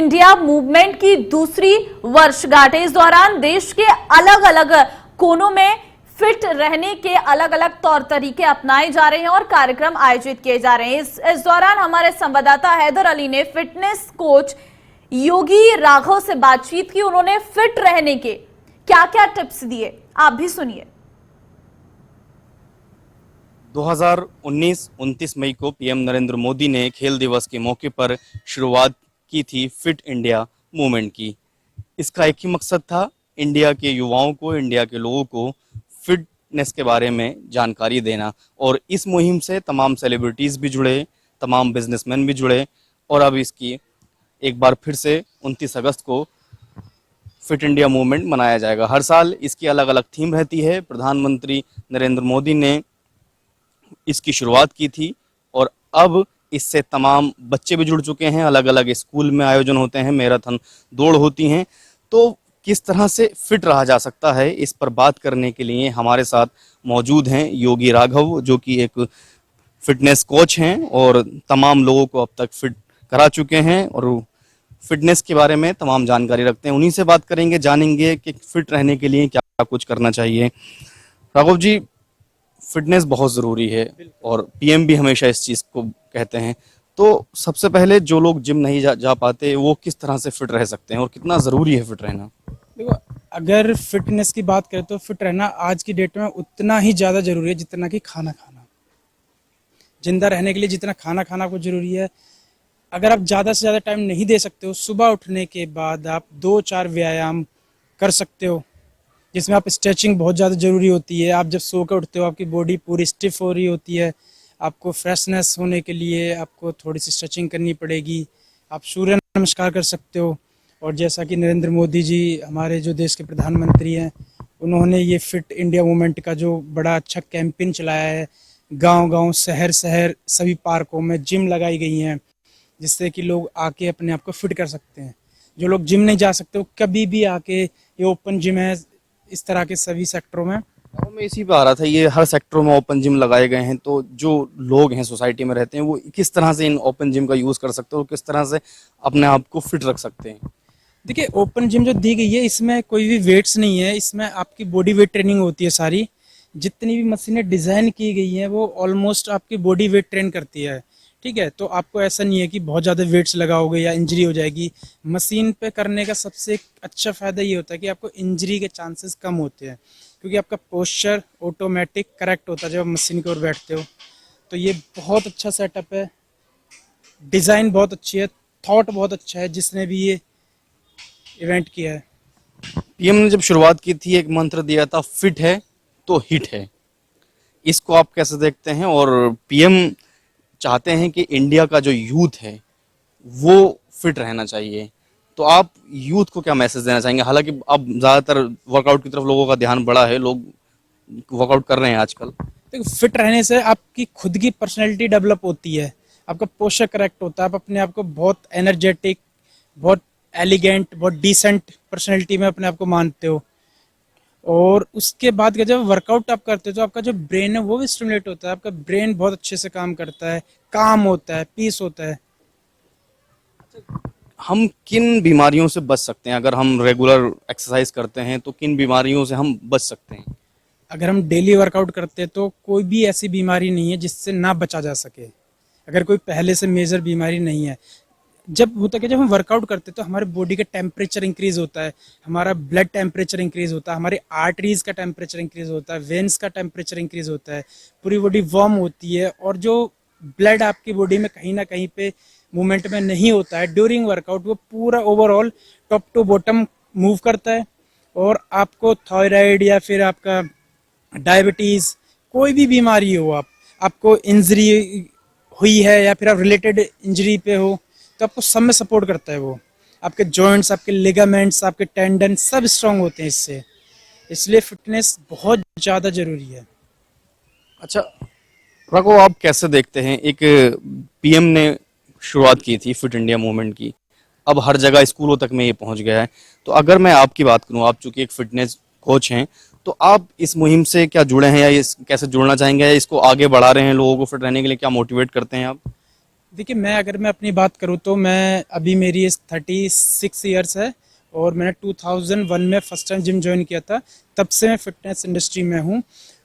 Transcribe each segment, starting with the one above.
India movement की दूसरी वर्षगांठ है। इस दौरान देश के अलग अलग कोनों में फिट रहने के अलग अलग तौर तरीके अपनाए जा रहे हैं और कार्यक्रम आयोजित किए जा रहे हैं। इस दौरान हमारे संवाददाता हैदर अली ने फिटनेस कोच योगी राघव से बातचीत की। उन्होंने फिट रहने के क्या क्या टिप्स दिए, आप भी सुनिए। 2019-29 मई को पीएम नरेंद्र मोदी ने खेल दिवस के मौके पर शुरुआत की थी फिट इंडिया मूवमेंट की। इसका एक ही मकसद था, इंडिया के युवाओं को, इंडिया के लोगों को फिटनेस के बारे में जानकारी देना। और इस मुहिम से तमाम सेलिब्रिटीज़ भी जुड़े, तमाम बिजनेसमैन भी जुड़े और अब इसकी एक बार फिर से 29 अगस्त को फिट इंडिया मूवमेंट मनाया जाएगा। हर साल इसकी अलग अलग थीम रहती है। प्रधानमंत्री नरेंद्र मोदी ने इसकी शुरुआत की थी और अब इससे तमाम बच्चे भी जुड़ चुके हैं। अलग अलग स्कूल में आयोजन होते हैं, मैराथन दौड़ होती हैं। तो किस तरह से फिट रहा जा सकता है, इस पर बात करने के लिए हमारे साथ मौजूद हैं योगी राघव, जो कि एक फिटनेस कोच हैं और तमाम लोगों को अब तक फिट करा चुके हैं और फिटनेस के बारे में तमाम जानकारी रखते हैं। उन्हीं से बात करेंगे, जानेंगे कि फिट रहने के लिए क्या कुछ करना चाहिए। राघव जी, फिटनेस बहुत ज़रूरी है और पीएम भी हमेशा इस चीज़ को कहते हैं। तो सबसे पहले जो लोग जिम नहीं जा पाते, वो किस तरह से फिट रह सकते हैं और कितना ज़रूरी है फिट रहना? देखो, अगर फिटनेस की बात करें तो फिट रहना आज की डेट में उतना ही ज़्यादा ज़रूरी है जितना कि खाना खाना। जिंदा रहने के लिए जितना खाना खाना को ज़रूरी है, अगर आप ज़्यादा से ज़्यादा टाइम नहीं दे सकते हो, सुबह उठने के बाद आप 2-4 व्यायाम कर सकते हो, जिसमें आप स्ट्रेचिंग बहुत ज़्यादा ज़रूरी होती है। आप जब सो कर उठते हो, आपकी बॉडी पूरी स्टिफ हो रही होती है। आपको फ्रेशनेस होने के लिए आपको थोड़ी सी स्ट्रेचिंग करनी पड़ेगी। आप सूर्य नमस्कार कर सकते हो। और जैसा कि नरेंद्र मोदी जी हमारे जो देश के प्रधानमंत्री हैं, उन्होंने ये फिट इंडिया मूवमेंट का जो बड़ा अच्छा कैंपेन चलाया है, गांव-गांव, शहर-शहर, सभी पार्कों में जिम लगाई गई हैं, जिससे कि लोग आके अपने आप को फिट कर सकते हैं। जो लोग जिम नहीं जा सकते वो कभी भी आके, ये ओपन जिम है इस तरह के सभी सेक्टरों में। मैं इसी पे आ रहा था, ये हर सेक्टरों में ओपन जिम लगाए गए हैं। तो जो लोग हैं सोसाइटी में रहते हैं, वो किस तरह से इन ओपन जिम का यूज़ कर सकते हैं और किस तरह से अपने आप को फिट रख सकते हैं? देखिए, ओपन जिम जो दी गई है, इसमें कोई भी वेट्स नहीं है। इसमें आपकी बॉडी वेट ट्रेनिंग होती है सारी। जितनी भी मशीनें डिज़ाइन की गई हैं वो ऑलमोस्ट आपकी बॉडी वेट ट्रेन करती है। ठीक है, तो आपको ऐसा नहीं है कि बहुत ज़्यादा वेट्स लगाओगे या इंजरी हो जाएगी। मशीन पे करने का सबसे अच्छा फ़ायदा ये होता है कि आपको इंजरी के चांसेस कम होते हैं, क्योंकि आपका पोस्चर ऑटोमेटिक करेक्ट होता है जब आप मशीन की ओर बैठते हो। तो ये बहुत अच्छा सेटअप है, डिज़ाइन बहुत अच्छी है, थॉट बहुत अच्छा है जिसने भी ये इवेंट किया है। पीएम ने जब शुरुआत की थी, एक मंत्र दिया था, फिट है तो हिट है। इसको आप कैसे देखते हैं? और पीएम चाहते हैं कि इंडिया का जो यूथ है वो फिट रहना चाहिए, तो आप यूथ को क्या मैसेज देना चाहेंगे? हालांकि अब ज़्यादातर वर्कआउट की तरफ लोगों का ध्यान बढ़ा है, लोग वर्कआउट कर रहे हैं आजकल। देखो, फिट रहने से आपकी खुद की पर्सनैलिटी डेवलप होती है, आपका पोस्चर करेक्ट होता है, आप अपने आप को बहुत एनर्जेटिक, बहुत एलिगेंट, बहुत डिसेंट पर्सनैलिटी में अपने आप को मानते हो। और उसके बाद जब वर्कआउट आप करते हो तो आपका जो ब्रेन है वो भी स्टिमुलेट होता है। आपका ब्रेन बहुत अच्छे से काम करता है, काम होता है, पीस होता है। हम किन बीमारियों से बच सकते हैं? अगर हम रेगुलर एक्सरसाइज करते हैं तो किन बीमारियों से हम बच सकते हैं? अगर हम डेली वर्कआउट करते हैं तो कोई भी ऐसी बीमारी नहीं है जिससे ना बचा जा सके, अगर कोई पहले से मेजर बीमारी नहीं है। जब होता है कि जब हम वर्कआउट करते हैं तो हमारे बॉडी का टेम्परेचर इंक्रीज होता है, हमारा ब्लड टेम्परेचर इंक्रीज होता है, हमारी आर्टरीज का टेम्परेचर इंक्रीज होता है, वेन्स का टेम्परेचर इंक्रीज होता है, पूरी बॉडी वार्म होती है। और जो ब्लड आपकी बॉडी में कहीं ना कहीं पे मूवमेंट में नहीं होता है ड्यूरिंग वर्कआउट, वो पूरा overall top to bottom move करता है। और आपको थायराइड या फिर आपका डायबिटीज़, कोई भी बीमारी हो, आपको इंजरी हुई है या फिर आप रिलेटेड इंजरी पे हो, तो आपको सब में सपोर्ट करता है वो। आपके जॉइंट्स, आपके लिगामेंट्स, आपके टेंडन सब स्ट्रांग होते हैं इससे। इसलिए फिटनेस बहुत ज़्यादा ज़रूरी है। अच्छा राघव, आप कैसे देखते हैं, एक पीएम ने शुरुआत की थी फिट इंडिया मूवमेंट की, अब हर जगह स्कूलों तक में ये पहुंच गया है। तो अगर मैं आपकी बात करूं, आप चूंकि एक फिटनेस कोच हैं, तो आप इस मुहिम से क्या जुड़े हैं या इस कैसे जुड़ना चाहेंगे, या इसको आगे बढ़ा रहे हैं? लोगों को फिट रहने के लिए क्या मोटिवेट करते हैं आप? देखिए मैं अपनी बात करूँ तो मैं अभी मेरी एज 36 ईयर्स है और मैंने 2001 में फर्स्ट टाइम जिम ज्वाइन किया था। तब से मैं फिटनेस इंडस्ट्री में हूँ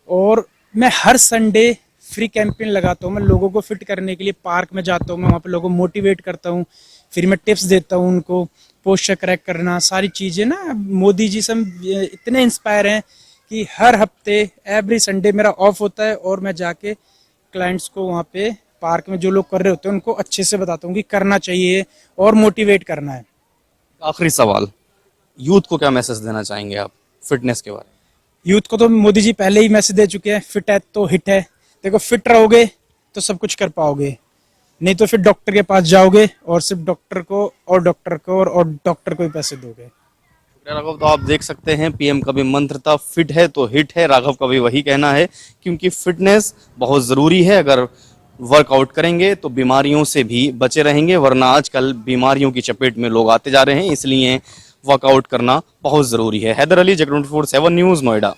और मैं हर संडे फ्री कैंपेन लगाता हूँ। मैं लोगों को फिट करने के लिए पार्क में जाता हूँ, मैं वहाँ पे लोगों को मोटिवेट करता हूँ, फिर मैं टिप्स देता हूँ उनको, पोस्चर करेक्ट करना, सारी चीज़ें ना। मोदी जी से हम इतने इंस्पायर हैं कि हर हफ्ते एवरी संडे मेरा ऑफ होता है और मैं जाके क्लाइंट्स को वहाँ पे पार्क में जो लोग कर रहे होते हैं उनको अच्छे से बताता हूँ कि करना चाहिए और मोटिवेट करना है। आखिरी सवाल, यूथ को क्या मैसेज देना चाहेंगे आप फिटनेस के बारे में? यूथ को तो मोदी जी पहले ही मैसेज दे चुके हैं, फिट है तो हिट है। देखो फिट रहोगे तो सब कुछ कर पाओगे, नहीं तो फिर डॉक्टर के पास जाओगे और सिर्फ डॉक्टर को और डॉक्टर को ही पैसे दोगे। राघव, तो आप देख सकते हैं पीएम का भी मंत्र था, फिट है तो हिट है। राघव का भी वही कहना है, क्योंकि फिटनेस बहुत जरूरी है। अगर वर्कआउट करेंगे तो बीमारियों से भी बचे रहेंगे, वरना आजकल बीमारियों की चपेट में लोग आते जा रहे हैं। इसलिए वर्कआउट करना बहुत जरूरी है। हैदर अली, जगत 24/7 न्यूज़, नोएडा।